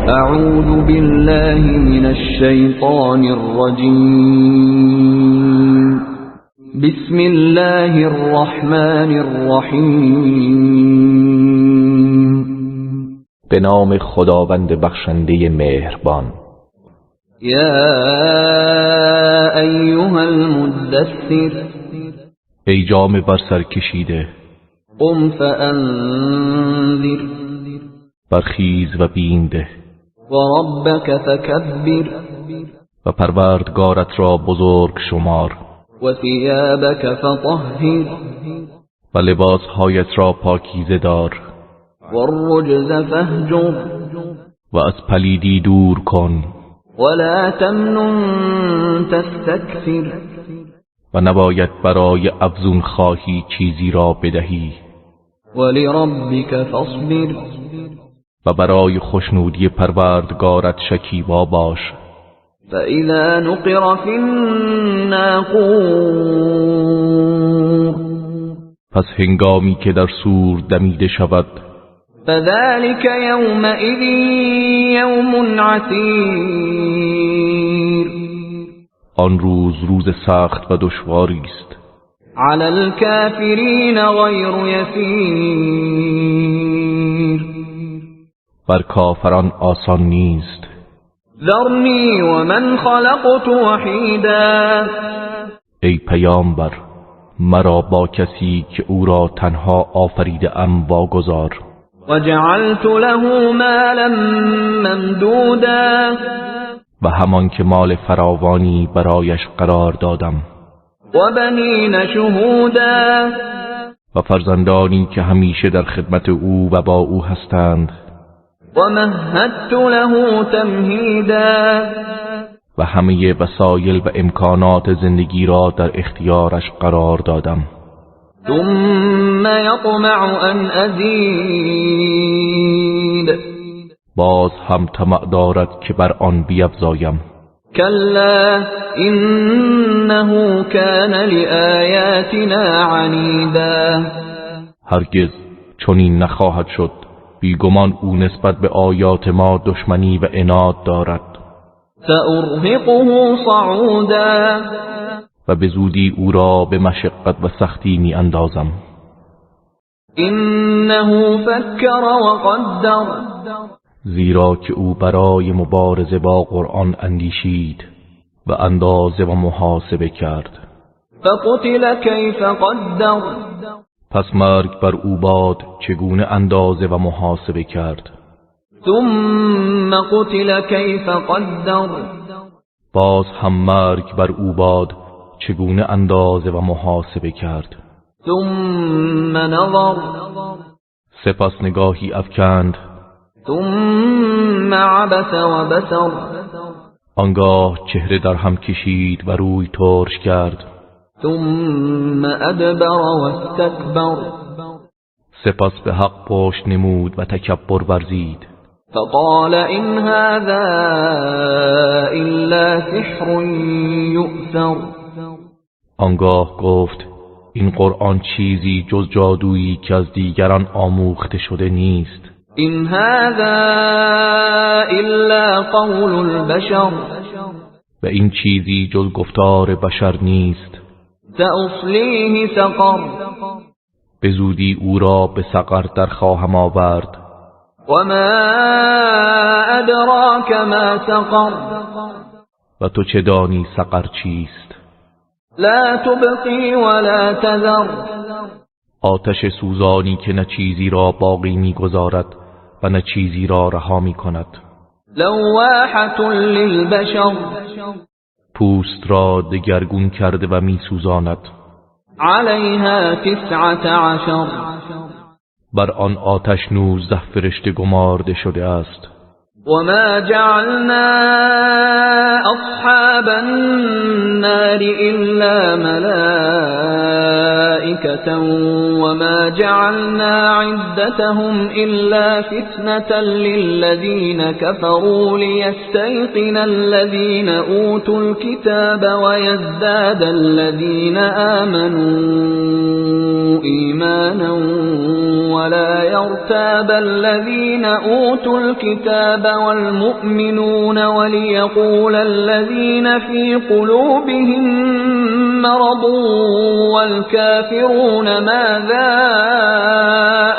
اعوذ بالله من الشیطان الرجیم. بسم الله الرحمن الرحیم. به نام خداوند بخشنده مهربان. یا ایها المدثر، ای جامه بر سر کشیده، قم فانذر، برخیز و بینده، و ربک فکبر، و پروردگارت را بزرگ شمار، و ثیابک فطهر، و لباسهایت را پاکیزه دار، و الرجز فهجر، و از پلیدی دور کن، ولا تمنن تستكثر، و نباید برای افزون خواهی چیزی را بدهی، ولربك فاصبر، و برای خوشنودی پروردگارت شکیبا باش. فإذا نقر في الناقور، پس هنگامی که در سور دمیده شود، فذلك يومئذ يوم عسير، آن روز روز سخت و دشواری است، على الكافرين غير يسير، بر کافران آسان نیست. ذرني ومن خلقت وحيدا، ای پیامبر، مرا با کسی که او را تنها آفریده ام واگذار، وجعلت له مالا ممدودا، و همان که مال فراوانی برایش قرار دادم، وبنين شهودا، و فرزندانی که همیشه در خدمت او و با او هستند، ومهدت له تمهیدا، و همه وسایل و امکانات زندگی را در اختیارش قرار دادم. ثم يطمع ان ازید، باز هم طمع دارد که بر آن بیفزایم. كلا انه كان لآیاتنا عنیدا، هرگز چنین نخواهد شد، بیگمان او نسبت به آیات ما دشمنی و عناد دارد. سأرهقه صعودا، و به زودی او را به مشقت و سختی می اندازم. انه فکر وقدر، زیرا که او برای مبارزه با قرآن اندیشید و اندازه و محاسبه کرد. فقتل کیف قدر، پس مرگ بر او باد چگونه اندازه و محاسبه کرد. ثم قتل کیف قدر، باز هم مرگ بر او باد چگونه اندازه و محاسبه کرد. ثم نظر، سپس نگاهی افکند، ثم عبس و بسر، آنگاه چهره در هم کشید و روی ترش کرد. ثم ادبر و استکبر، سپس به حق پشت نمود و تکبر ورزید. فقال این هذا الا سحر یؤثر، آنگاه گفت این قرآن چیزی جز جادویی که از دیگران آموخته شده نیست. این هذا الا قول البشر، و این چیزی جز گفتار بشر نیست. سأصلیه سقر، به زودی او را به سقر در خواهم آورد. وما ادراک ما سقر، و تو چه دانی سقر چیست؟ لا تبقی ولا تذر، آتش سوزانی که نه چیزی را باقی می‌گذارد و نه چیزی را رها می‌کند. لواحة للبشر، پوست را دگرگون کرده و می‌سوزاند. علیها 19، بر آن آتش 19 فرشته گمارده شده است. وما جعلنا اصحاب النار الا ملائكة وما جعلنا عدتهم الا فتنة للذين كفروا ليستيقن الذين اوتوا الكتاب ويزداد الذين آمنوا إيمانا ولا يرتاب الذين أوتوا الكتاب والمؤمنون وليقول الذين في قلوبهم مرض والكافرون ماذا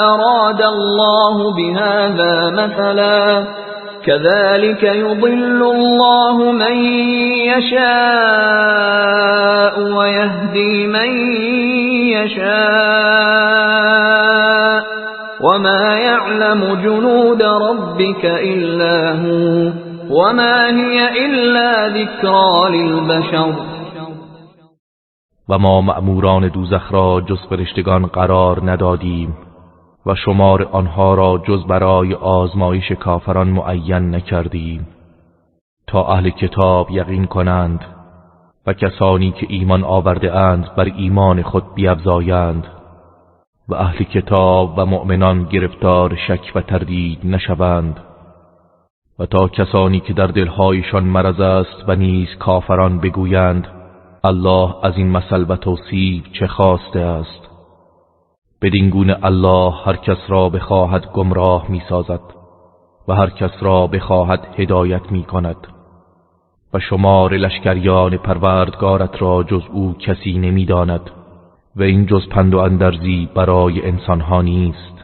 أراد الله بهذا مثلا كذلك يضل الله من يشاء ويهدي من يشاء وما يعلم جنود ربك إلا هو وما هي إلا ذكرى للبشر. و ما مأموران دوزخ را جز فرشتگان قرار ندادیم و شمار آنها را جز برای آزمایش کافران معین نکردیم تا اهل کتاب یقین کنند و کسانی که ایمان آورده اند بر ایمان خود بیفزایند و اهل کتاب و مؤمنان گرفتار شک و تردید نشوند و تا کسانی که در دلهایشان مرض است و نیز کافران بگویند الله از این مثل و توصیف چه خواسته است. بدین گونه الله هر کس را بخواهد گمراه می سازد و هر کس را بخواهد هدایت می کند و شمار لشکریان پروردگارت را جز او کسی نمی داند و این جز پند و اندرزی برای انسانها نیست.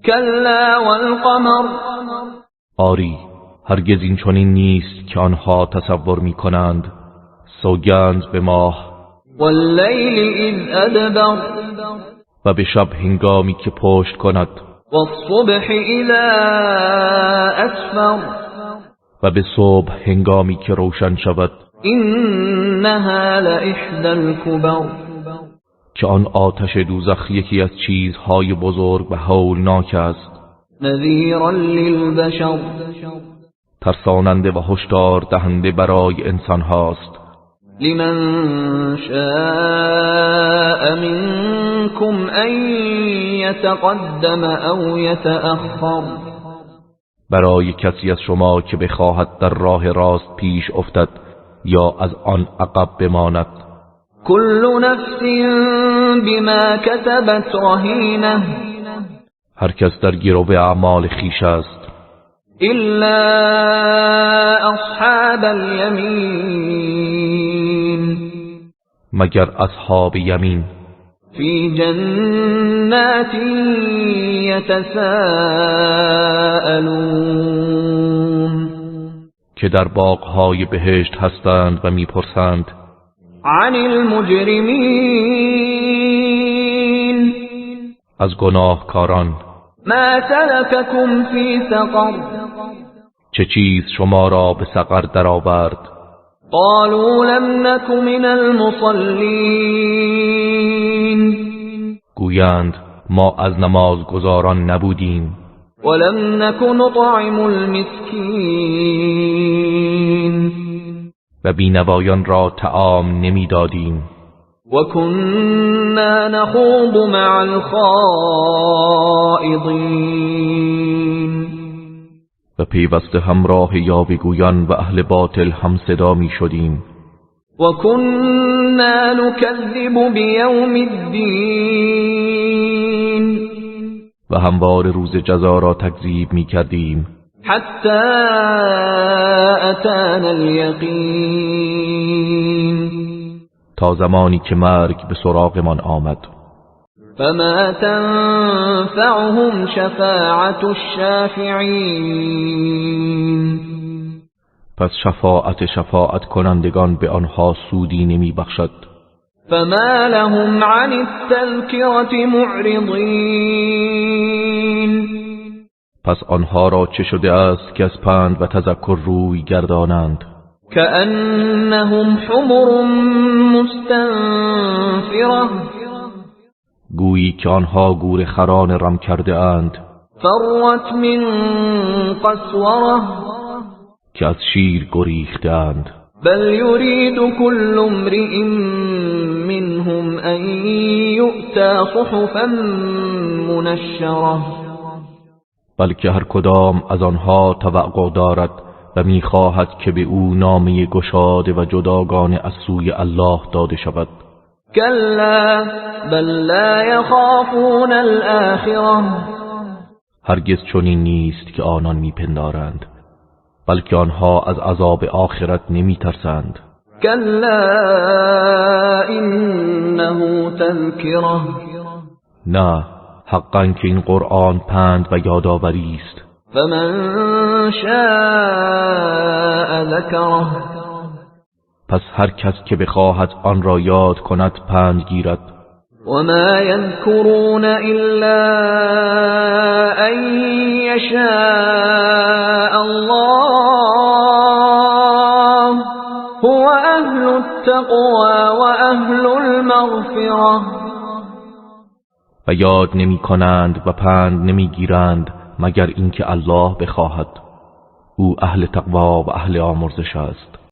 کلا والقمر، آری هرگز این چنین نیست که آنها تصور می کنند. سوگند به ماه، واللیل اذ ادبر، و به شب هنگامی که پشت کند، والصبح اذا اسفر، و به صبح هنگامی که روشن شود. اینها لإحدى الكبر، که آن آتش دوزخ یکی از چیزهای بزرگ و هولناک است. نذیرا للبشر، ترساننده و هشدار دهنده برای انسان هاست. لمن شاء منكم ان يتقدم او يتأخر، برای کسی از شما که بخواهد در راه راست پیش افتد یا از آن عقب بماند. كل نفس بما كسبت رهینه، هر کس در گرو اعمال خویش است الا اصحاب الیمین، مگر اصحاب یمین. فی جنات یتساءلون، که در باغهای بهشت هستند و میپرسند عن المجرمین، از گناهکاران. ما سلككم فی سقر، چه چیز شما را به سقر درآورد؟ قالوا لم نك من المصلین، گویند ما از نماز گزاران نبودیم. ولم نك نطعم المسکین، و بینوایان را طعام نمیدادیم. وكنا نخوض مع الخائضین، و پیوسته همراه یاوه‌گویان و اهل باطل هم صدا می شدیم. وكنا نكذب بیوم الدین، و هموار روز جزا را تکذیب می کردیم. حتی اتانا الیقین، تا زمانی که مرگ به سراغمان آمد. فما تنفعهم شفاعت الشافعین، پس شفاعت کنندگان به آنها سودی نمی بخشد. فما لهم عن التذکرة معرضین، پس آنها را چه شده است که از پند و تذکر روی گردانند؟ كأنهم حمر مستنفرة، گویی که آنها گور خران رم کرده اند. فرت من قسوره، که از شیر گریخته اند. بل يريد كل امرئ منهم ان يؤتى صحفا منشره، بلکه هر کدام از آنها توقع دارد و می‌خواهد که به او نامه گشاده و جداگانه از سوی الله داده شود. كلا بل لا يخافون الآخرة هرگز چنین نیست که آنان میپندارند، بلکه آنها از عذاب آخرت نمیترسند. كلا إنه تذكرة نه، حقا که این قرآن پند و یادآوری است. فمن شاء ذكره پس هر کس که بخواهد آن را یاد کند پند گیرد. وما يذكرون إلا أن يشاء الله هو أهل التقوى وأهل المغفرة و یاد نمی کنند و پند نمی گیرند مگر اینکه الله بخواهد. او اهل تقوا و اهل آمرزش است.